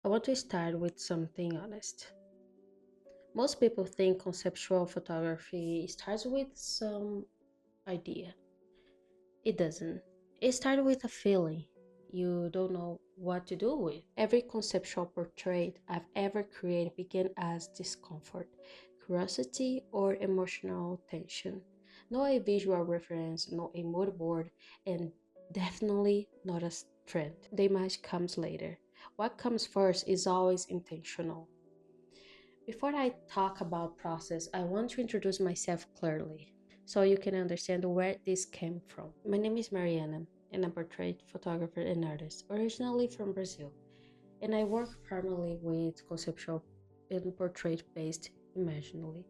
I want to start with something honest. Most people think conceptual photography starts with some idea. It doesn't. It started with a feeling you don't know what to do with. Every conceptual portrait I've ever created began as discomfort, curiosity, or emotional tension. No a visual reference, no a mood board, and definitely not a trend. The image comes later. What comes first is always intentional. Before I talk about process, I want to introduce myself clearly so you can understand where this came from. My name is Mariana, and I'm a portrait photographer and artist, originally from Brazil, and I work primarily with conceptual and portrait-based imaginally.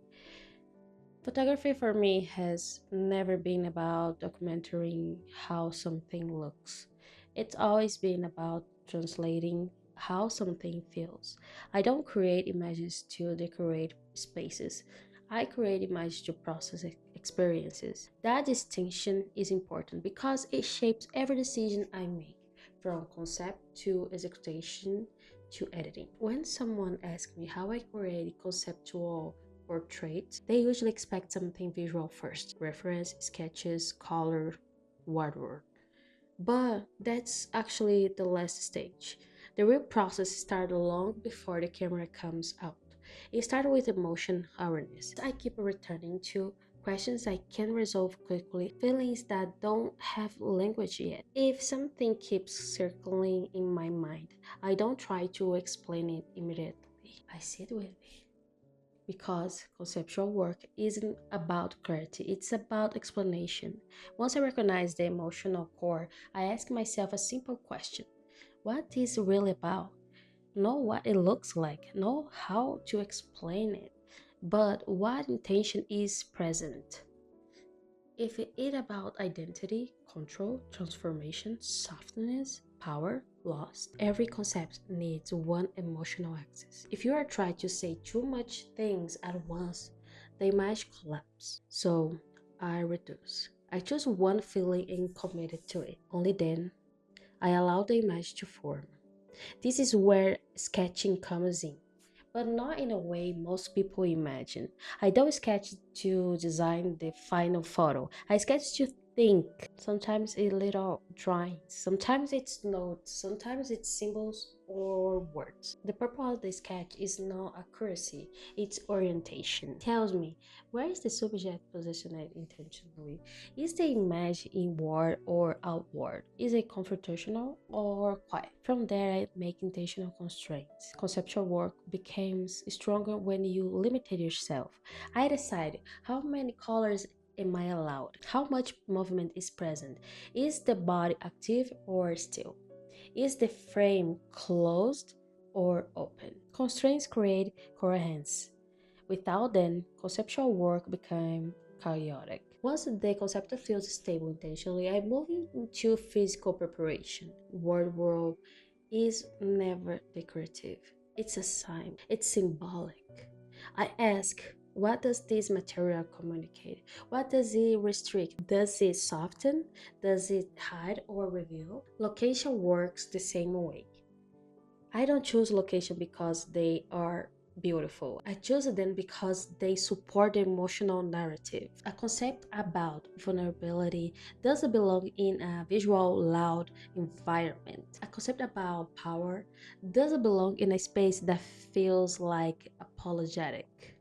Photography for me has never been about documenting how something looks. It's always been about translating how something feels. I don't create images to decorate spaces. I create images to process experiences. That distinction is important because it shapes every decision I make, from concept to execution to editing. When someone asks me how I create conceptual portrait, they usually expect something visual first: reference, sketches, color, whatever. But that's actually the last stage. The real process started long before the camera comes out. It started with emotion awareness. I keep returning to questions I can resolve quickly, feelings that don't have language yet. If something keeps circling in my mind, I don't try to explain it immediately. I sit with it because conceptual work isn't about clarity, it's about explanation. Once I recognize the emotional core, I ask myself a simple question: what is it really about? Know what it looks like, know how to explain it, but what intention is present? If it is about identity, control, transformation, softness, power, loss, every concept needs one emotional axis. If you are trying to say too much things at once, the image collapses. So I reduce. I choose one feeling and committed to it. Only then I allow the image to form. This is where sketching comes in, but not in a way most people imagine. I don't sketch to design the final photo. I sketch to think. Sometimes it's little drawings, sometimes it's notes, sometimes it's symbols or words. The purpose of the sketch is not accuracy, it's orientation. It tells me where is the subject positioned intentionally. Is the image inward or outward? Is it confrontational or quiet? From there, I make intentional constraints. Conceptual work becomes stronger when you limited yourself. I decide how many colors am I allowed? How much movement is present? Is the body active or still? Is the frame closed or open? Constraints create coherence. Without them, conceptual work became chaotic. Once the concept feels stable intentionally, I move into physical preparation. Wardrobe is never decorative. It's a sign. It's symbolic. I ask, what does this material communicate? What does it restrict? Does it soften? Does it hide or reveal? Location works the same way. I don't choose location because they are beautiful. I choose them because they support the emotional narrative. A concept about vulnerability doesn't belong in a visual, loud environment. A concept about power doesn't belong in a space that feels like apologetic.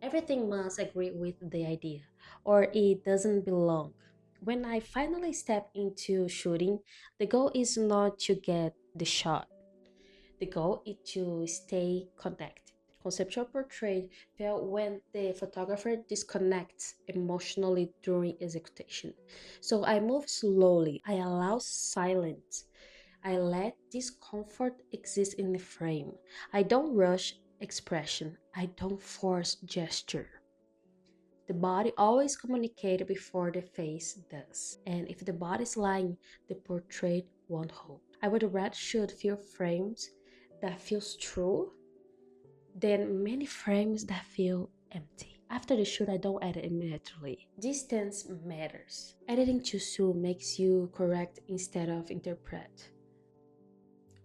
Everything must agree with the idea, or it doesn't belong. When I finally step into shooting, the goal is not to get the shot. The goal is to stay connected. Conceptual portrait fail when the photographer disconnects emotionally during execution. So I move slowly. I allow silence. I let discomfort exist in the frame. I don't rush expression. I don't force gesture. The body always communicates before the face does. And if the body is lying, the portrait won't hold. I would rather shoot few frames that feels true than many frames that feel empty. After the shoot, I don't edit immediately. Distance matters. Editing too soon makes you correct instead of interpret.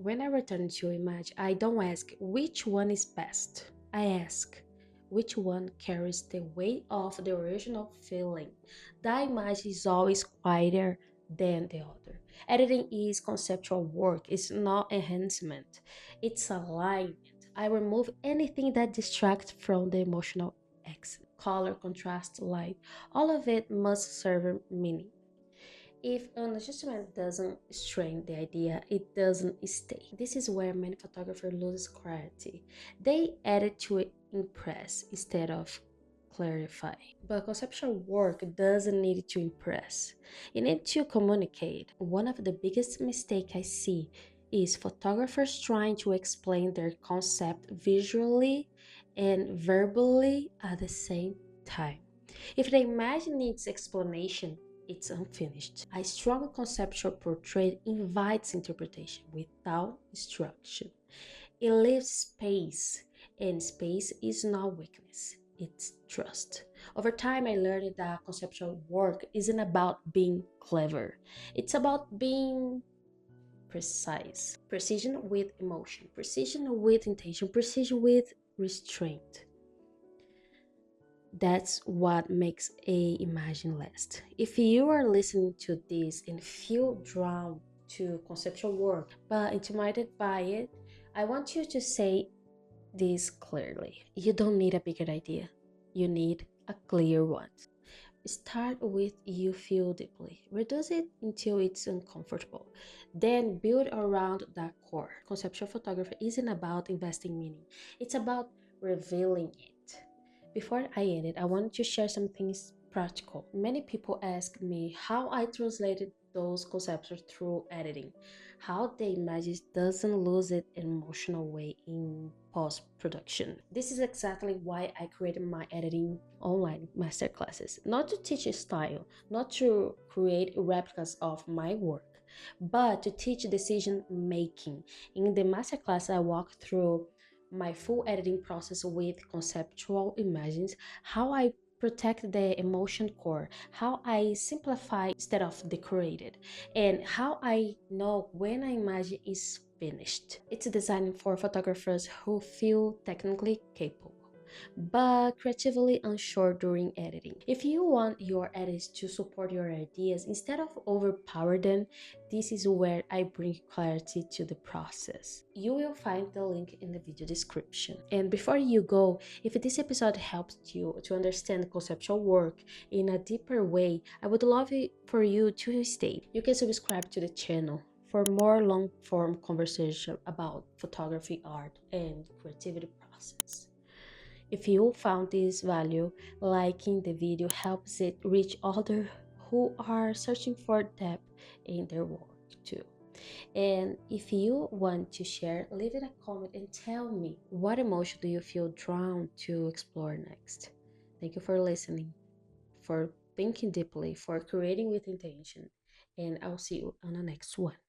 When I return to image, I don't ask which one is best. I ask which one carries the weight of the original feeling. The image is always quieter than the other. Editing is conceptual work, it's not enhancement, it's alignment. I remove anything that distracts from the emotional accent. Color, contrast, light, all of it must serve meaning. If an adjustment doesn't strain the idea, it doesn't stay. This is where many photographers lose clarity. They edit to impress instead of clarify. But conceptual work doesn't need to impress. It needs to communicate. One of the biggest mistakes I see is photographers trying to explain their concept visually and verbally at the same time. If the image needs explanation, it's unfinished. A strong conceptual portrait invites interpretation without instruction. It leaves space, and space is not weakness, it's trust. Over time, I learned that conceptual work isn't about being clever, it's about being precise. Precision with emotion, precision with intention, precision with restraint. That's what makes a imagine last. If you are listening to this and feel drawn to conceptual work but intimidated by it, I want you to say this clearly. You don't need a bigger idea. You need a clear one. Start with you feel deeply. Reduce it until it's uncomfortable. Then build around that core. Conceptual photography isn't about investing meaning. It's about revealing it. Before I end it, I want to share some things practical. Many people ask me how I translated those concepts through editing, how the images doesn't lose its emotional way in post-production. This is exactly why I created my editing online masterclasses, not to teach a style, not to create replicas of my work, but to teach decision making. In the masterclass, I walk through my full editing process with conceptual images, how I protect the emotion core, how I simplify instead of decorated, and how I know when an image is finished. It's designed for photographers who feel technically capable but creatively unsure during editing. If you want your edits to support your ideas instead of overpower them, this is where I bring clarity to the process. You will find the link in the video description. And before you go, if this episode helped you to understand conceptual work in a deeper way, I would love it for you to stay. You can subscribe to the channel for more long-form conversation about photography, art, and creativity process. If you found this value, liking the video helps it reach others who are searching for depth in their work too. And if you want to share, leave it a comment and tell me what emotion do you feel drawn to explore next. Thank you for listening, for thinking deeply, for creating with intention, and I'll see you on the next one.